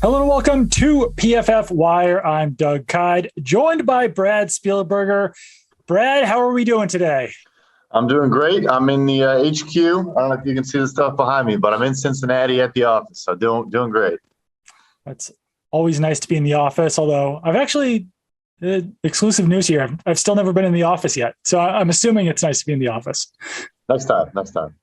Hello and welcome to PFF Wire. I'm Doug Kyed, joined by Brad Spielberger. Brad, how are we doing today? I'm doing great. I'm in the HQ. I don't know if you can see the stuff behind me, but I'm in Cincinnati at the office. So doing great. It's always nice to be in the office, although I've actually, exclusive news here, I've still never been in the office yet. So I'm assuming it's nice to be in the office. Next time.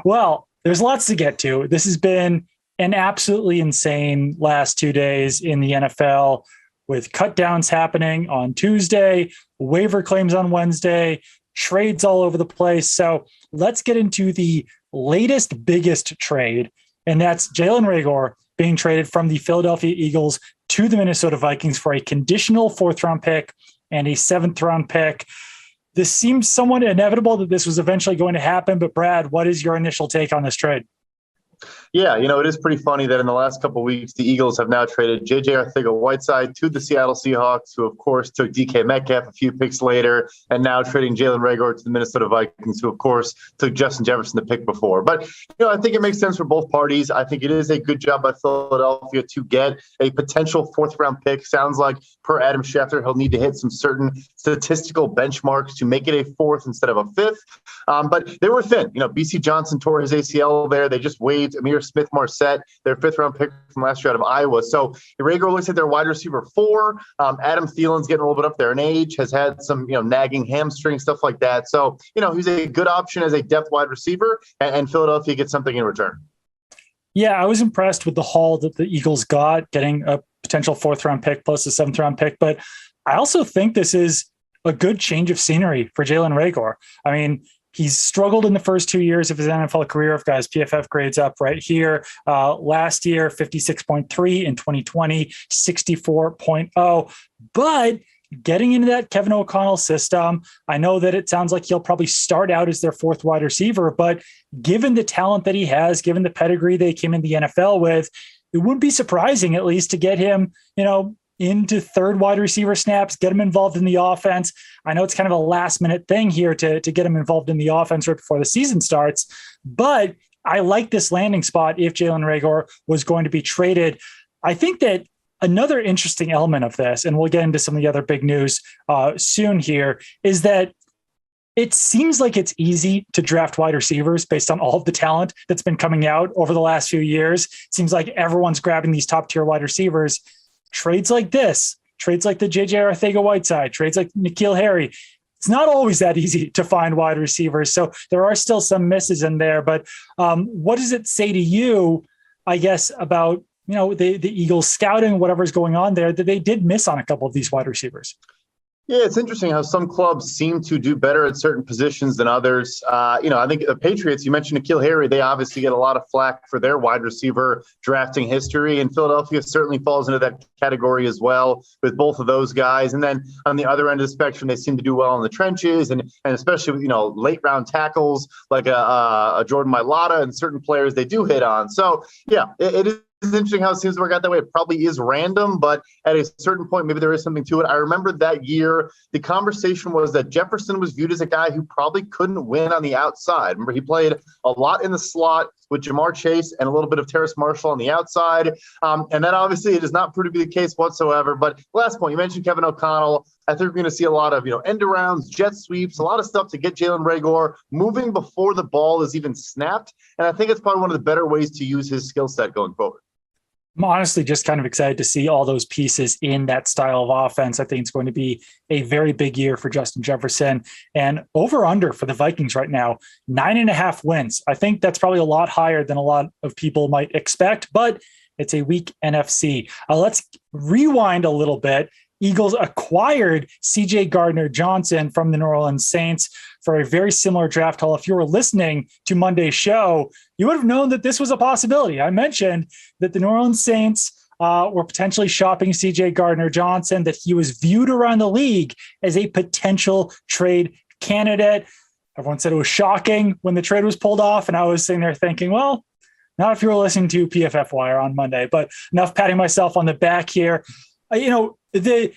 Well, there's lots to get to. This has been an absolutely insane last 2 days in the NFL, with cut downs happening on Tuesday, waiver claims on Wednesday, trades all over the place. So let's get into the latest, biggest trade, and that's Jalen Reagor being traded from the Philadelphia Eagles to the Minnesota Vikings for a conditional 4th-round pick and a 7th-round pick. This seems somewhat inevitable that this was eventually going to happen, but Brad, what is your initial take on this trade? Yeah, it is pretty funny that in the last couple of weeks, the Eagles have now traded J.J. Arcega-Whiteside to the Seattle Seahawks, who, of course, took DK Metcalf a few picks later, and now trading Jalen Reagor to the Minnesota Vikings, who, of course, took Justin Jefferson the pick before. But, I think it makes sense for both parties. I think it is a good job by Philadelphia to get a potential 4th-round pick. Sounds like, per Adam Schefter, he'll need to hit some certain statistical benchmarks to make it a 4th instead of a 5th. But they were thin. BC Johnson tore his ACL there. They just waived Amir Smith-Marset, their 5th-round pick from last year out of Iowa. So Reagor looks like their wide receiver 4. Adam Thielen's getting a little bit up there in age, has had some nagging hamstring, stuff like that. So he's a good option as a depth wide receiver, and Philadelphia gets something in return. Yeah, I was impressed with the haul that the Eagles got, getting a potential 4th-round pick plus a 7th-round pick. But I also think this is a good change of scenery for Jalen Reagor. I mean, he's struggled in the first 2 years of his NFL career. If guys, PFF grades up right here. Last year, 56.3. In 2020, 64.0. But getting into that Kevin O'Connell system, I know that it sounds like he'll probably start out as their 4th wide receiver, but given the talent that he has, given the pedigree they came in the NFL with, it wouldn't be surprising at least to get him, into 3rd wide receiver snaps, get him involved in the offense. I know it's kind of a last minute thing here to get him involved in the offense right before the season starts, but I like this landing spot if Jalen Reagor was going to be traded. I think that another interesting element of this, and we'll get into some of the other big news soon here, is that it seems like it's easy to draft wide receivers based on all of the talent that's been coming out over the last few years. It seems like everyone's grabbing these top tier wide receivers. Trades like this, trades like the J.J. Arcega-Whiteside, trades like N'Keal Harry, it's not always that easy to find wide receivers. So there are still some misses in there. But what does it say to you, I guess, about the Eagles scouting, whatever's going on there, that they did miss on a couple of these wide receivers? Yeah, it's interesting how some clubs seem to do better at certain positions than others. I think the Patriots, you mentioned N'Keal Harry, they obviously get a lot of flack for their wide receiver drafting history, and Philadelphia certainly falls into that category as well with both of those guys. And then on the other end of the spectrum, they seem to do well in the trenches, and especially with, late round tackles like a Jordan Mailata and certain players they do hit on. So, yeah, it is. It's interesting how it seems to work out that way. It probably is random, but at a certain point, maybe there is something to it. I remember that year, the conversation was that Jefferson was viewed as a guy who probably couldn't win on the outside. Remember, he played a lot in the slot with Jamar Chase and a little bit of Terrace Marshall on the outside. And that obviously it does not prove to be the case whatsoever. But last point, you mentioned Kevin O'Connell. I think we're going to see a lot of, end arounds, jet sweeps, a lot of stuff to get Jalen Reagor moving before the ball is even snapped. And I think it's probably one of the better ways to use his skill set going forward. I'm honestly just kind of excited to see all those pieces in that style of offense. I think it's going to be a very big year for Justin Jefferson, and over under for the Vikings right now, 9.5 wins. I think that's probably a lot higher than a lot of people might expect, but it's a weak NFC. Let's rewind a little bit. Eagles acquired CJ Gardner-Johnson from the New Orleans Saints for a very similar draft haul. If you were listening to Monday's show, you would have known that this was a possibility. I mentioned that the New Orleans Saints were potentially shopping CJ Gardner-Johnson, that he was viewed around the league as a potential trade candidate. Everyone said it was shocking when the trade was pulled off, and I was sitting there thinking, well, not if you were listening to PFF Wire on Monday, but enough patting myself on the back here. The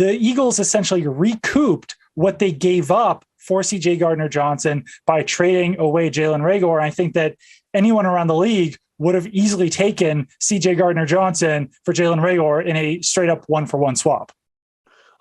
Eagles essentially recouped what they gave up for CJ Gardner-Johnson by trading away Jalen Reagor. And I think that anyone around the league would have easily taken CJ Gardner-Johnson for Jalen Reagor in a straight up 1-for-1 swap.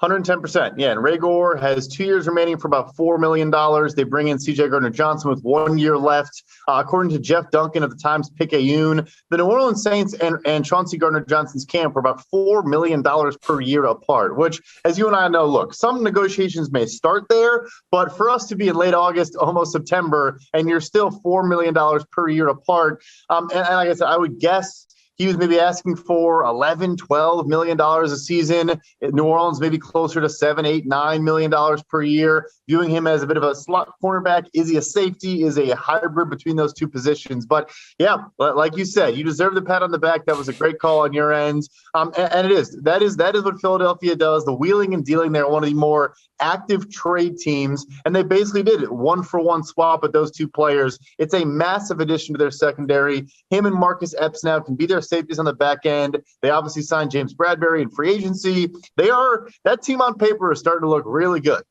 110%. Yeah. And Reagor has 2 years remaining for about $4 million. They bring in CJ Gardner-Johnson with 1 year left. According to Jeff Duncan of the Times Picayune, the New Orleans Saints and Chauncey Gardner-Johnson's camp are about $4 million per year apart, which, as you and I know, look, some negotiations may start there, but for us to be in late August, almost September, and you're still $4 million per year apart. And like I said, I would guess he was maybe asking for $11, $12 million a season. New Orleans maybe closer to $7, $8, $9 million per year. Viewing him as a bit of a slot cornerback. Is he a safety? Is a hybrid between those two positions? But yeah, like you said, you deserve the pat on the back. That was a great call on your end. And it is. That is what Philadelphia does. The wheeling and dealing there, one of the more active trade teams, and they basically did it 1-for-1 swap with those two players. It's a massive addition to their secondary. Him and Marcus Epps now can be their safeties on the back end. They obviously signed James Bradbury in free agency. That team on paper is starting to look really good.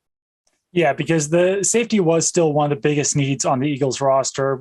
Yeah, because the safety was still one of the biggest needs on the Eagles roster.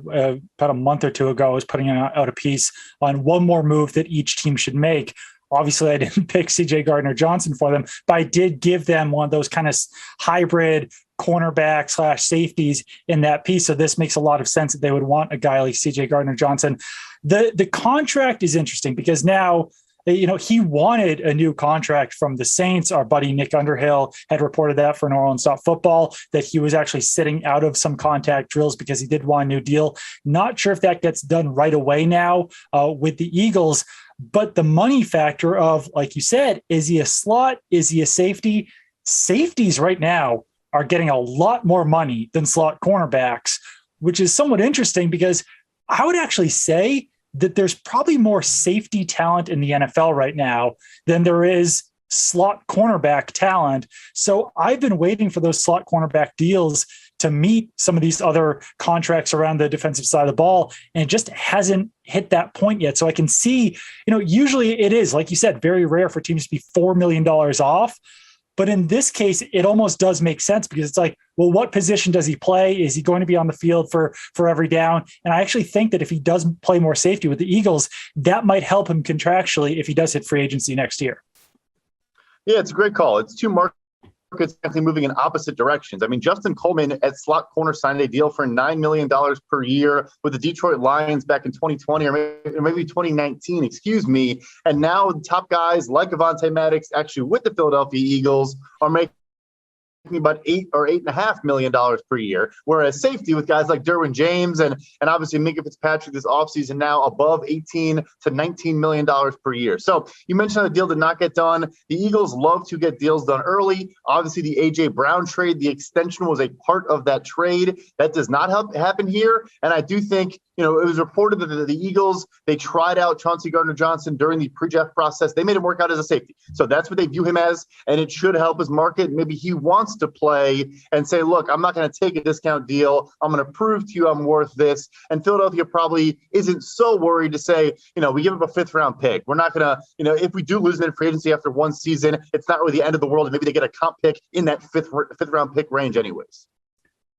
About a month or two ago, I was putting out a piece on one more move that each team should make. Obviously, I didn't pick CJ Gardner-Johnson for them, but I did give them one of those kind of hybrid cornerback / safeties in that piece. So this makes a lot of sense that they would want a guy like CJ Gardner-Johnson. The contract is interesting because now, he wanted a new contract from the Saints. Our buddy Nick Underhill had reported that for New Orleans Football, that he was actually sitting out of some contact drills because he did want a new deal. Not sure if that gets done right away now with the Eagles, but the money factor of, like you said, is he a slot? Is he a safety? Safeties right now are getting a lot more money than slot cornerbacks, which is somewhat interesting because I would actually say that there's probably more safety talent in the NFL right now than there is slot cornerback talent. So I've been waiting for those slot cornerback deals to meet some of these other contracts around the defensive side of the ball, and it just hasn't hit that point yet. So I can see, usually it is, like you said, very rare for teams to be $4 million off. But in this case, it almost does make sense because it's like, well, what position does he play? Is he going to be on the field for every down? And I actually think that if he does play more safety with the Eagles, that might help him contractually if he does hit free agency next year. Yeah, it's a great call. It's two markets actually moving in opposite directions. I mean, Justin Coleman at slot corner signed a deal for $9 million per year with the Detroit Lions back in 2020 or maybe 2019, And now the top guys like Avonte Maddox, actually with the Philadelphia Eagles, are making about $8 or $8.5 million per year, whereas safety with guys like Derwin James and obviously Minkah Fitzpatrick this offseason now above $18 to $19 million per year. So you mentioned the deal did not get done. The Eagles love to get deals done early. Obviously, the A.J. Brown trade, the extension was a part of that trade. That does not happen here. And I do think, it was reported that the Eagles, they tried out Chauncey Gardner-Johnson during the pre-draft process. They made him work out as a safety. So that's what they view him as, and it should help his market. Maybe he wants to play and say, look, I'm not going to take a discount deal. I'm going to prove to you I'm worth this. And Philadelphia probably isn't so worried to say, we give him a 5th-round pick. We're not going to, if we do lose him in free agency after one season, it's not really the end of the world. And maybe they get a comp pick in that fifth-round pick range anyways.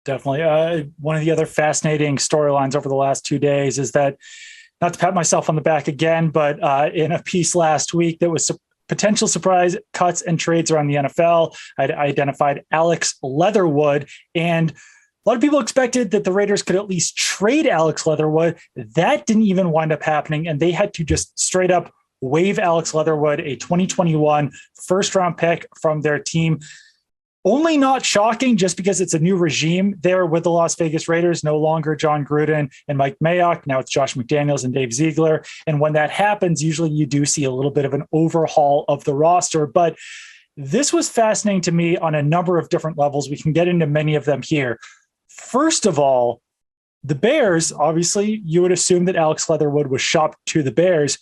Definitely. One of the other fascinating storylines over the last 2 days is that, not to pat myself on the back again, but in a piece last week that was potential surprise cuts and trades around the NFL, I identified Alex Leatherwood. And a lot of people expected that the Raiders could at least trade Alex Leatherwood. That didn't even wind up happening. And they had to just straight up waive Alex Leatherwood, a 2021 first-round pick from their team. Only not shocking just because it's a new regime there with the Las Vegas Raiders, no longer John Gruden and Mike Mayock. Now it's Josh McDaniels and Dave Ziegler. And when that happens, usually you do see a little bit of an overhaul of the roster. But this was fascinating to me on a number of different levels. We can get into many of them here. First of all, the Bears, obviously, you would assume that Alex Leatherwood was shopped to the Bears.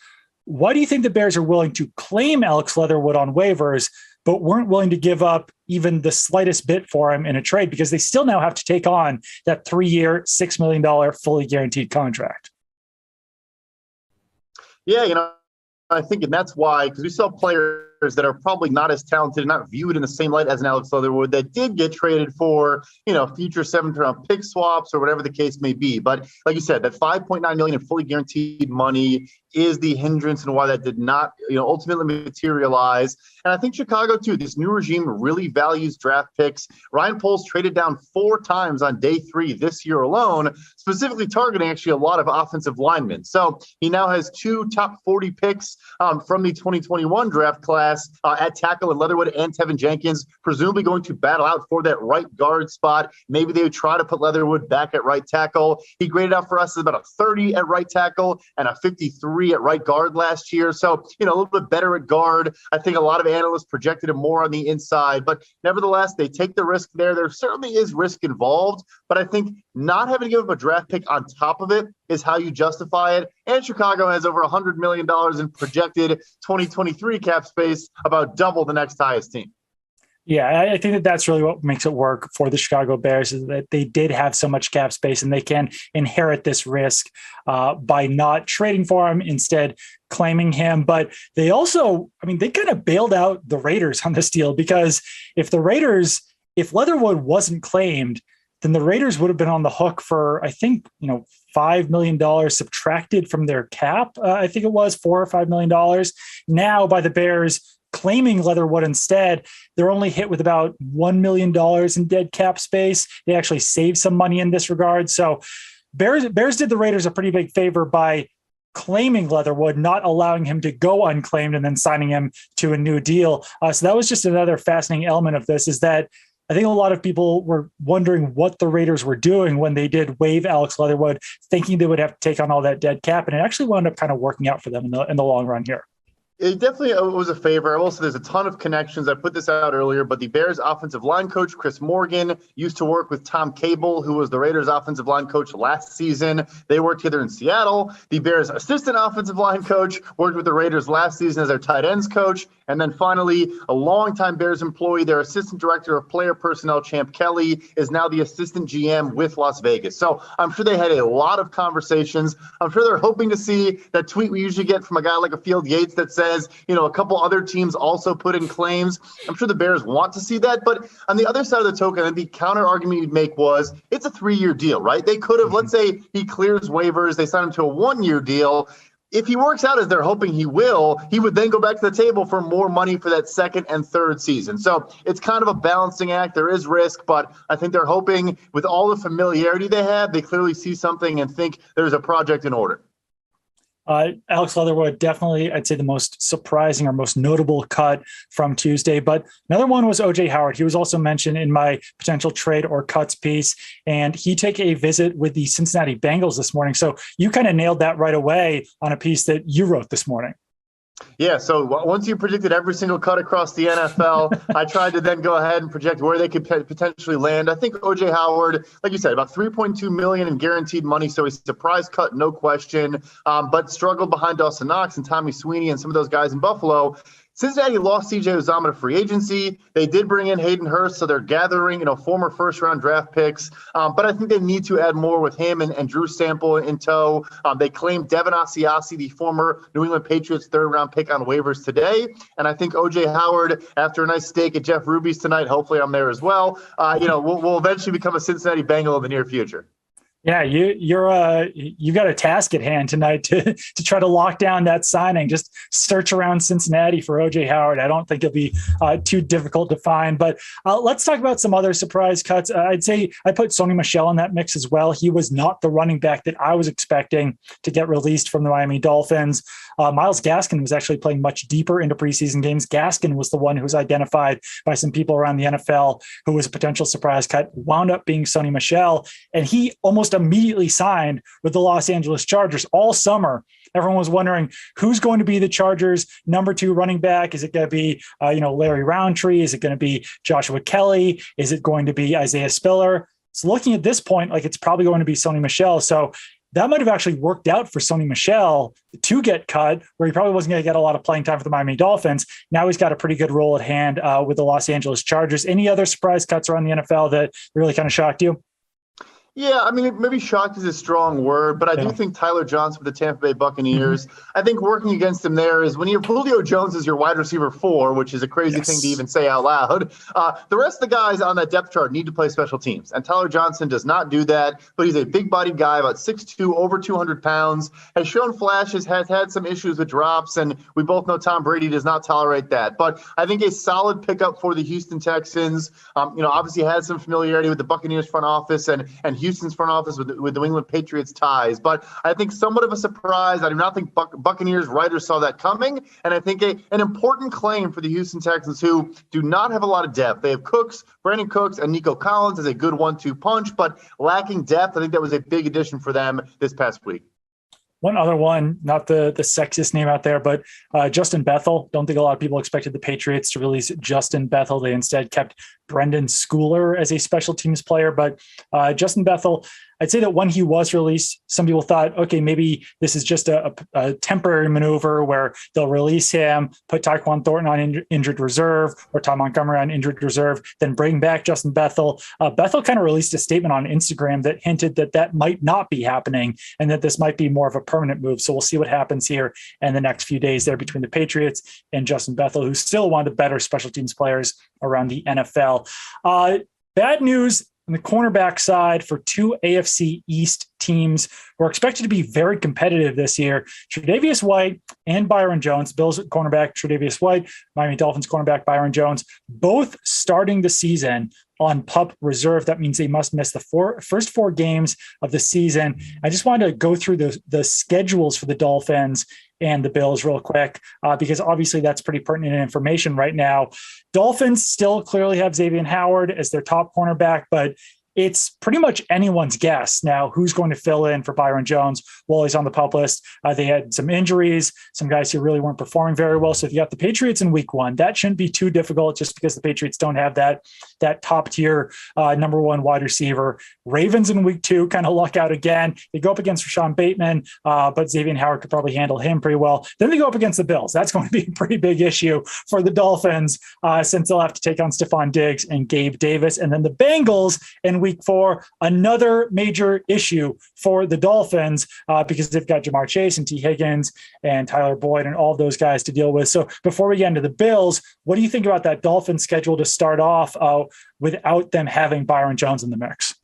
Why do you think the Bears are willing to claim Alex Leatherwood on waivers, but weren't willing to give up even the slightest bit for him in a trade, because they still now have to take on that 3-year, $6 million fully guaranteed contract? Yeah, I think, and that's why, because we saw players that are probably not as talented and not viewed in the same light as an Alex Leatherwood that did get traded for, future 7th-round pick swaps or whatever the case may be. But like you said, that $5.9 million in fully guaranteed money is the hindrance and why that did not, ultimately materialize. And I think Chicago, too, this new regime really values draft picks. Ryan Poles traded down 4 times on day 3 this year alone, specifically targeting actually a lot of offensive linemen. So he now has 2 top 40 picks from the 2021 draft class at tackle, and Leatherwood and Tevin Jenkins presumably going to battle out for that right guard spot. Maybe they would try to put Leatherwood back at right tackle. He graded out for us as about a 30 at right tackle and a 53 at right guard last year. So, a little bit better at guard. I think a lot of analysts projected him more on the inside, but nevertheless, they take the risk there. There certainly is risk involved, but I think not having to give up a draft pick on top of it is how you justify it. And Chicago has over $100 million in projected 2023 cap space, about double the next highest team. Yeah, I think that's really what makes it work for the Chicago Bears, is that they did have so much cap space and they can inherit this risk by not trading for him, instead claiming him. But they also, they kind of bailed out the Raiders on this deal, because if Leatherwood wasn't claimed, then the Raiders would have been on the hook for, I think, $5 million subtracted from their cap. I think it was $4 or $5 million. Now, by the Bears claiming Leatherwood instead, they're only hit with about $1 million in dead cap space. They actually saved some money in this regard. So Bears did the Raiders a pretty big favor by claiming Leatherwood, not allowing him to go unclaimed and then signing him to a new deal. So that was just another fascinating element of this, is that I think a lot of people were wondering what the Raiders were doing when they did waive Alex Leatherwood, thinking they would have to take on all that dead cap. And it actually wound up kind of working out for them in the long run here. It definitely was a favor. Also, there's a ton of connections. I put this out earlier, but the Bears offensive line coach, Chris Morgan, used to work with Tom Cable, who was the Raiders offensive line coach last season. They worked together in Seattle. The Bears assistant offensive line coach worked with the Raiders last season as their tight ends coach. And then finally, a longtime Bears employee, their assistant director of player personnel, Champ Kelly, is now the assistant GM with Las Vegas. So I'm sure they had a lot of conversations. I'm sure they're hoping to see that tweet we usually get from a guy like a Field Yates that says, a couple other teams also put in claims. I'm sure the Bears want to see that. But on the other side of the token, the counter argument you'd make was it's a 3-year deal, right? They could have, let's say he clears waivers, they sign him to a 1-year deal. If he works out as they're hoping he will, he would then go back to the table for more money for that second and third season. So it's kind of a balancing act. There is risk, but I think they're hoping with all the familiarity they have, they clearly see something and think there's a project in order. Alex Leatherwood, definitely, I'd say the most surprising or most notable cut from Tuesday. But another one was O.J. Howard. He was also mentioned in my potential trade or cuts piece, and he took a visit with the Cincinnati Bengals this morning. So you kind of nailed that right away on a piece that you wrote this morning. Yeah, so once you predicted every single cut across the NFL, I tried to then go ahead and project where they could potentially land. I think O.J. Howard, like you said, about $3.2 million in guaranteed money, so a surprise cut, no question, but struggled behind Dawson Knox and Tommy Sweeney and some of those guys in Buffalo. Cincinnati lost C.J. Uzomah to free agency. They did bring in Hayden Hurst, so they're gathering, former first-round draft picks. But I think they need to add more with him and Drew Sample in tow. They claimed Devin Asiasi, the former New England Patriots third-round pick, on waivers today. And I think O.J. Howard, after a nice steak at Jeff Ruby's tonight, hopefully I'm there as well, will eventually become a Cincinnati Bengal in the near future. Yeah, you got a task at hand tonight to try to lock down that signing. Just search around Cincinnati for O.J. Howard. I don't think it'll be too difficult to find. But let's talk about some other surprise cuts. I'd say I put Sony Michel in that mix as well. He was not the running back that I was expecting to get released from the Miami Dolphins. Myles Gaskin was actually playing much deeper into preseason games. Gaskin was the one who was identified by some people around the NFL who was a potential surprise cut, wound up being Sony Michel, and he almost immediately signed with the Los Angeles Chargers all summer. Everyone was wondering who's going to be the Chargers' number 2 running back. Is it going to be, Larry Roundtree? Is it going to be Joshua Kelly? Is it going to be Isaiah Spiller? So looking at this point, it's probably going to be Sony Michel. So that might have actually worked out for Sony Michel to get cut, where he probably wasn't going to get a lot of playing time for the Miami Dolphins. Now he's got a pretty good role at hand with the Los Angeles Chargers. Any other surprise cuts around the NFL that really kind of shocked you? Yeah, I mean, maybe shocked is a strong word, but I do think Tyler Johnson with the Tampa Bay Buccaneers, I think working against him there is when you have Julio Jones as your wide receiver 4, which is a crazy thing to even say out loud, the rest of the guys on that depth chart need to play special teams. And Tyler Johnson does not do that, but he's a big-bodied guy, about 6'2", over 200 pounds, has shown flashes, has had some issues with drops, and we both know Tom Brady does not tolerate that. But I think a solid pickup for the Houston Texans. Obviously had some familiarity with the Buccaneers front office and Houston's front office with New England Patriots ties. But I think somewhat of a surprise. I do not think Buccaneers writers saw that coming. And I think an important claim for the Houston Texans, who do not have a lot of depth. They have Brandon Cooks, and Nico Collins as a good 1-2 punch, but lacking depth. I think that was a big addition for them this past week. One other one, not the sexiest name out there, but Justin Bethel. Don't think a lot of people expected the Patriots to release Justin Bethel. They instead kept Brendan Schooler as a special teams player. But Justin Bethel, I'd say that when he was released, some people thought, okay, maybe this is just a temporary maneuver where they'll release him, put Tyquan Thornton on injured reserve or Tom Montgomery on injured reserve, then bring back Justin Bethel. Bethel kind of released a statement on Instagram that hinted that might not be happening and that this might be more of a permanent move. So we'll see what happens here in the next few days there between the Patriots and Justin Bethel, who's still one of the better special teams players around the NFL. Bad news on the cornerback side for two AFC East teams who are expected to be very competitive this year. Tre'Davious White and Byron Jones, Bills cornerback Tre'Davious White, Miami Dolphins cornerback Byron Jones, both starting the season on PUP reserve. That means they must miss the first 4 games of the season. I just wanted to go through the schedules for the Dolphins and the Bills real quick, because obviously that's pretty pertinent information right now. Dolphins still clearly have Xavier Howard as their top cornerback, but it's pretty much anyone's guess now who's going to fill in for Byron Jones while he's on the PUP list. They had some injuries, some guys who really weren't performing very well. So if you got the Patriots in week 1, that shouldn't be too difficult just because the Patriots don't have that top tier number 1 wide receiver. Ravens in week 2, kind of luck out again. They go up against Rashawn Bateman, but Xavier Howard could probably handle him pretty well. Then they go up against the Bills. That's going to be a pretty big issue for the Dolphins since they'll have to take on Stephon Diggs and Gabe Davis. And then the Bengals in week 4, another major issue for the Dolphins because they've got Jamar Chase and T. Higgins and Tyler Boyd and all of those guys to deal with. So before we get into the Bills, what do you think about that Dolphins schedule to start off without them having Byron Jones in the mix?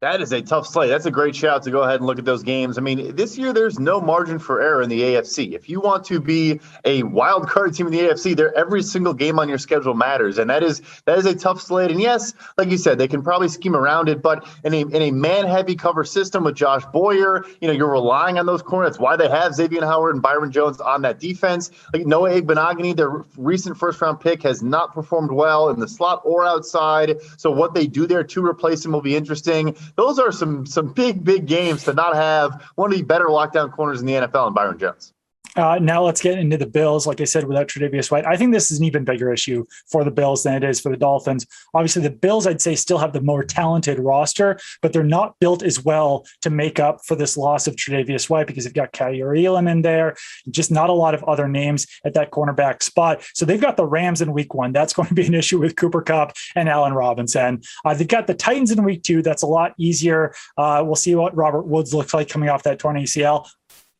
That is a tough slate. That's a great shout to go ahead and look at those games. I mean, this year there's no margin for error in the AFC. If you want to be a wild card team in the AFC, every single game on your schedule matters, and that is a tough slate. And yes, like you said, they can probably scheme around it, but in a man-heavy cover system with Josh Boyer, you're relying on those corners. That's why they have Xavier Howard and Byron Jones on that defense. Like Noah Igbenogany, their recent first-round pick, has not performed well in the slot or outside. So what they do there to replace him will be interesting. Those are some big games to not have one of the better lockdown corners in the NFL in Byron Jones. Now let's get into the Bills. Like I said, without Tre'Davious White, I think this is an even bigger issue for the Bills than it is for the Dolphins. Obviously, the Bills, I'd say, still have the more talented roster, but they're not built as well to make up for this loss of Tre'Davious White because they've got Kaiir Elam in there, just not a lot of other names at that cornerback spot. So they've got the Rams in week 1. That's going to be an issue with Cooper Kupp and Allen Robinson. They've got the Titans in week 2. That's a lot easier. We'll see what Robert Woods looks like coming off that torn ACL.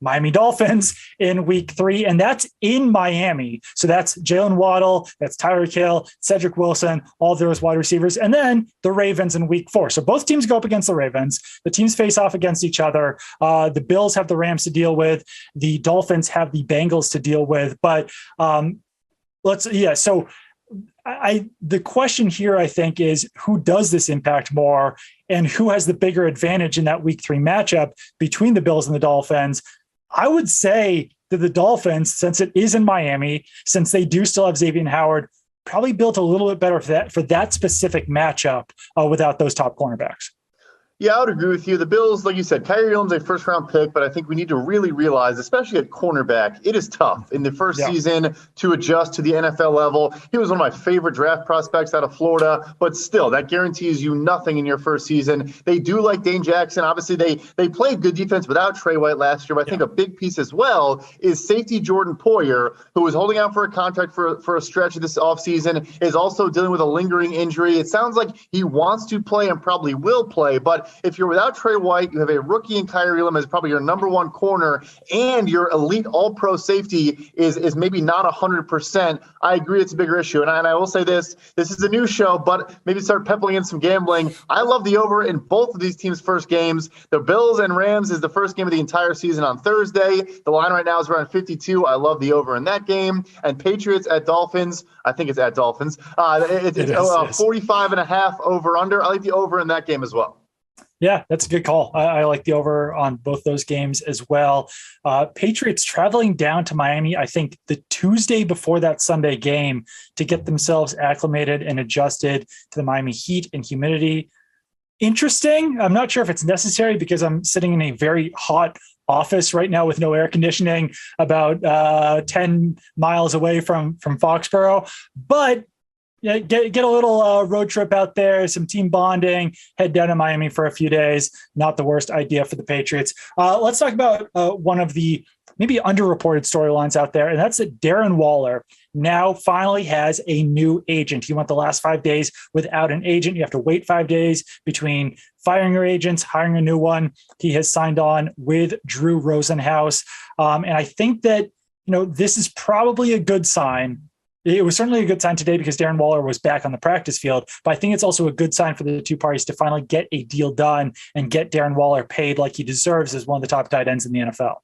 Miami Dolphins in week 3, and that's in Miami. So that's Jalen Waddle, that's Tyreek Hill, Cedric Wilson, all those wide receivers, and then the Ravens in week 4. So both teams go up against the Ravens. The teams face off against each other. The Bills have the Rams to deal with. The Dolphins have the Bengals to deal with. But so the question here, I think, is who does this impact more and who has the bigger advantage in that week 3 matchup between the Bills and the Dolphins? I would say that the Dolphins, since it is in Miami, since they do still have Xavier Howard, probably built a little bit better for that specific matchup without those top cornerbacks. Yeah, I would agree with you. The Bills, like you said, Kaiir Elam's a first-round pick, but I think we need to really realize, especially at cornerback, it is tough in the first season to adjust to the NFL level. He was one of my favorite draft prospects out of Florida, but still, that guarantees you nothing in your first season. They do like Dane Jackson. Obviously, they played good defense without Trey White last year, but I think a big piece as well is safety Jordan Poyer, who was holding out for a contract for a stretch of this offseason, is also dealing with a lingering injury. It sounds like he wants to play and probably will play, but But if you're without Trey White, you have a rookie in Kyrie Lim as probably your number one corner, and your elite all-pro safety is maybe not 100%. I agree it's a bigger issue. And I will say this is a new show, but maybe start peppering in some gambling. I love the over in both of these teams' first games. The Bills and Rams is the first game of the entire season on Thursday. The line right now is around 52. I love the over in that game. And Patriots at Dolphins. I think it's at Dolphins. It's 45 and a half over under. I like the over in that game as well. Yeah, that's a good call. I like the over on both those games as well. Patriots traveling down to Miami, I think the Tuesday before that Sunday game to get themselves acclimated and adjusted to the Miami heat and humidity. Interesting. I'm not sure if it's necessary because I'm sitting in a very hot office right now with no air conditioning about 10 miles away from Foxborough. But yeah, get a little road trip out there, some team bonding, head down to Miami for a few days. Not the worst idea for the Patriots. Let's talk about one of the maybe underreported storylines out there, and that's that Darren Waller now finally has a new agent. He went the last 5 days without an agent. You have to wait 5 days between firing your agents, hiring a new one. He has signed on with Drew Rosenhaus. And I think that, this is probably a good sign. It was certainly a good sign today because Darren Waller was back on the practice field, but I think it's also a good sign for the two parties to finally get a deal done and get Darren Waller paid like he deserves as one of the top tight ends in the NFL.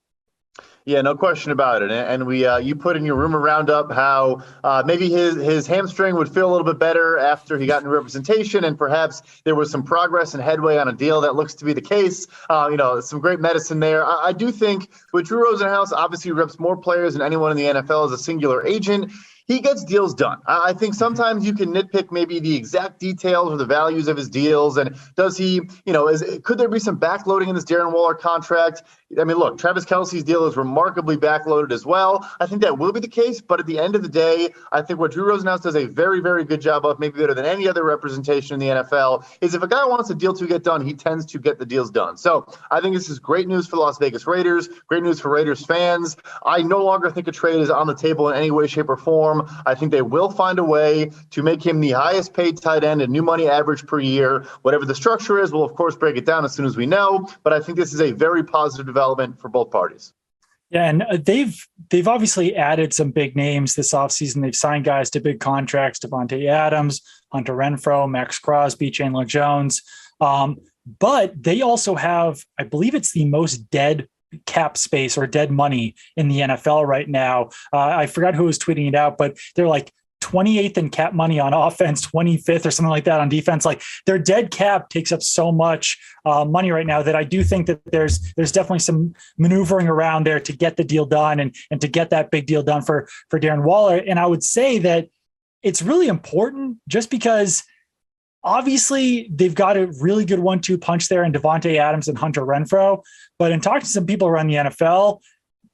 Yeah, no question about it. And you put in your rumor roundup how maybe his hamstring would feel a little bit better after he got new representation, and perhaps there was some progress and headway on a deal that looks to be the case. Some great medicine there. I do think with Drew Rosenhaus, obviously reps more players than anyone in the NFL as a singular agent. He gets deals done. I think sometimes you can nitpick maybe the exact details or the values of his deals. And does he, could there be some backloading in this Darren Waller contract? I mean, look, Travis Kelce's deal is remarkably backloaded as well. I think that will be the case. But at the end of the day, I think what Drew Rosenhaus does a very, very good job of, maybe better than any other representation in the NFL, is if a guy wants a deal to get done, he tends to get the deals done. So I think this is great news for the Las Vegas Raiders, great news for Raiders fans. I no longer think a trade is on the table in any way, shape, or form. I think they will find a way to make him the highest paid tight end and new money average per year. Whatever the structure is, we'll of course break it down as soon as we know. But I think this is a very positive development for both parties. Yeah, and they've obviously added some big names this offseason. They've signed guys to big contracts: Devontae Adams, Hunter Renfrow, Max Crosby, Chandler Jones. But they also have, I believe it's the most dead cap space or dead money in the NFL right now. I forgot who was tweeting it out, but they're like 28th in cap money on offense, 25th or something like that on defense. Like their dead cap takes up so much money right now that I do think that there's definitely some maneuvering around there to get the deal done and to get that big deal done for Darren Waller. And I would say that it's really important just because obviously they've got a really good 1-2 punch there in Devontae Adams and Hunter Renfrow. But in talking to some people around the NFL,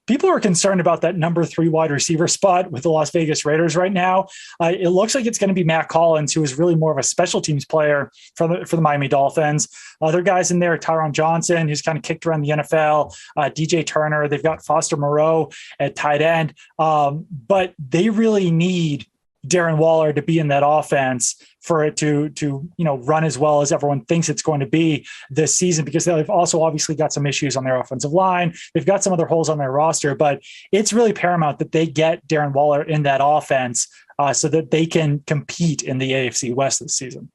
people are concerned about that number 3 wide receiver spot with the Las Vegas Raiders right now. It looks like it's going to be Matt Collins, who is really more of a special teams player for the Miami Dolphins. Other guys in there, Tyron Johnson, who's kind of kicked around the NFL, DJ Turner. They've got Foster Moreau at tight end. But they really need Darren Waller to be in that offense for it to run as well as everyone thinks it's going to be this season, because they've also obviously got some issues on their offensive line. They've got some other holes on their roster, but it's really paramount that they get Darren Waller in that offense so that they can compete in the AFC West this season.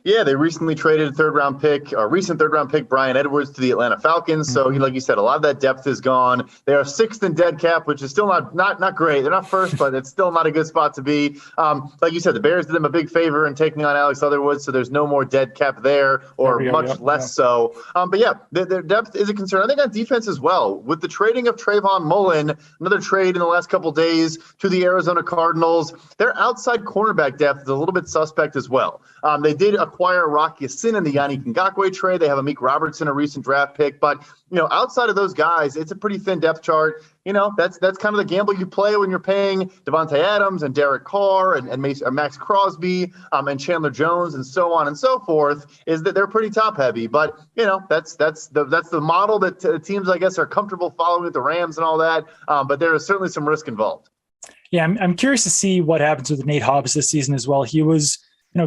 Yeah, they recently traded a recent third round pick, Bryan Edwards, to the Atlanta Falcons. So, like you said, a lot of that depth is gone. They are 6th in dead cap, which is still not great. They're not first, but it's still not a good spot to be. Like you said, the Bears did them a big favor in taking on Alex Leatherwood, so there's no more dead cap there, or much less so. But yeah, their depth is a concern. I think on defense as well, with the trading of Trayvon Mullen, another trade in the last couple of days to the Arizona Cardinals, their outside cornerback depth is a little bit suspect as well. They did acquire Rock Ya-Sin in the Yannick Ngakoue trade. They have Amik Robertson, a recent draft pick. But, outside of those guys, it's a pretty thin depth chart. That's kind of the gamble you play when you're paying Devontae Adams and Derek Carr and Max Crosby and Chandler Jones and so on and so forth, is that they're pretty top heavy. But, that's the model that teams, I guess, are comfortable following with the Rams and all that. But there is certainly some risk involved. Yeah, I'm curious to see what happens with Nate Hobbs this season as well. He was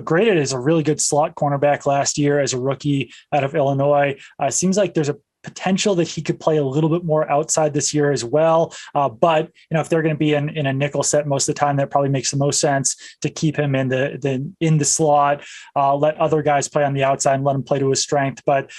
graded as a really good slot cornerback last year as a rookie out of Illinois. Seems like there's a potential that he could play a little bit more outside this year as well. But if they're going to be in a nickel set most of the time, that probably makes the most sense to keep him in the slot, let other guys play on the outside and let him play to his strength. But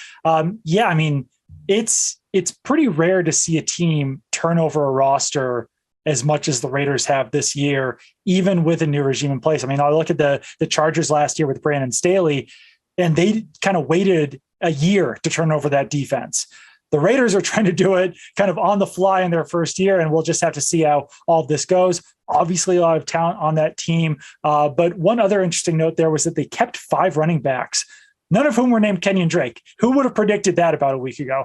it's pretty rare to see a team turn over a roster as much as the Raiders have this year, even with a new regime in place. I mean, I look at the Chargers last year with Brandon Staley, and they kind of waited a year to turn over that defense. The Raiders are trying to do it kind of on the fly in their first year, and we'll just have to see how all of this goes. Obviously, a lot of talent on that team. But one other interesting note there was that they kept 5 running backs, none of whom were named Kenyon Drake. Who would have predicted that about a week ago?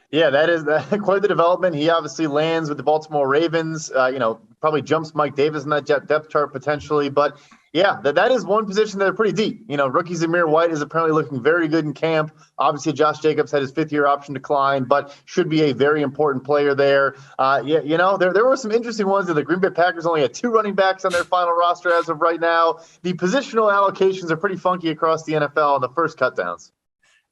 Yeah, that is quite the development. He obviously lands with the Baltimore Ravens, probably jumps Mike Davis in that depth chart potentially. But yeah, that is one position that are pretty deep. Rookie Zamir White is apparently looking very good in camp. Obviously, Josh Jacobs had his 5th-year option decline, but should be a very important player there. There were some interesting ones. The Green Bay Packers only had 2 running backs on their final roster as of right now. The positional allocations are pretty funky across the NFL on the first cutdowns.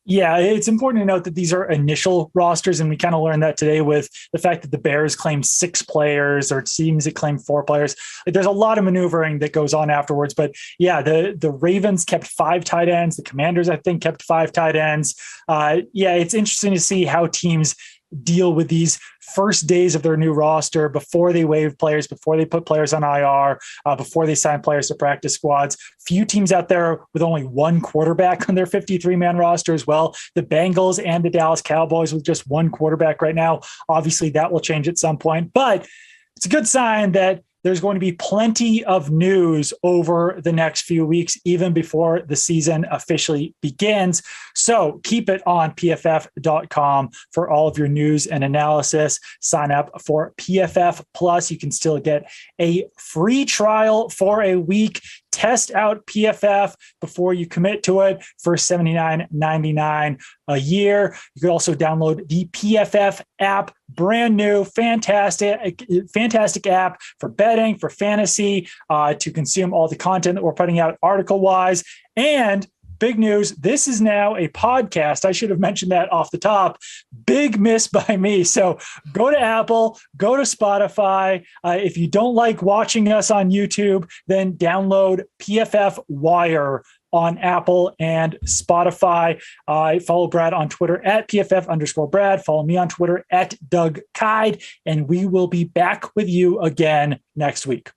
Yeah, it's important to note that these are initial rosters, and we kind of learned that today with the fact that the Bears claimed 6 players, or teams that claimed 4 players. There's a lot of maneuvering that goes on afterwards, but yeah, the Ravens kept 5 tight ends. The Commanders, I think, kept 5 tight ends. It's interesting to see how teams deal with these first days of their new roster before they waive players, before they put players on IR, before they sign players to practice squads. Few teams out there with only 1 quarterback on their 53-man roster as well. The Bengals and the Dallas Cowboys with just 1 quarterback right now. Obviously, that will change at some point, but it's a good sign that there's going to be plenty of news over the next few weeks, even before the season officially begins. So keep it on PFF.com for all of your news and analysis. Sign up for PFF Plus. You can still get a free trial for a week. Test out PFF before you commit to it for $79.99 a year. You can also download the PFF app, brand new, fantastic app for betting, for fantasy, to consume all the content that we're putting out article-wise. And big news, this is now a podcast. I should have mentioned that off the top. Big miss by me. So go to Apple, go to Spotify. If you don't like watching us on YouTube, then download PFF Wire on Apple and Spotify. Follow Brad on Twitter at PFF_Brad. Follow me on Twitter at Doug Kyed. And we will be back with you again next week.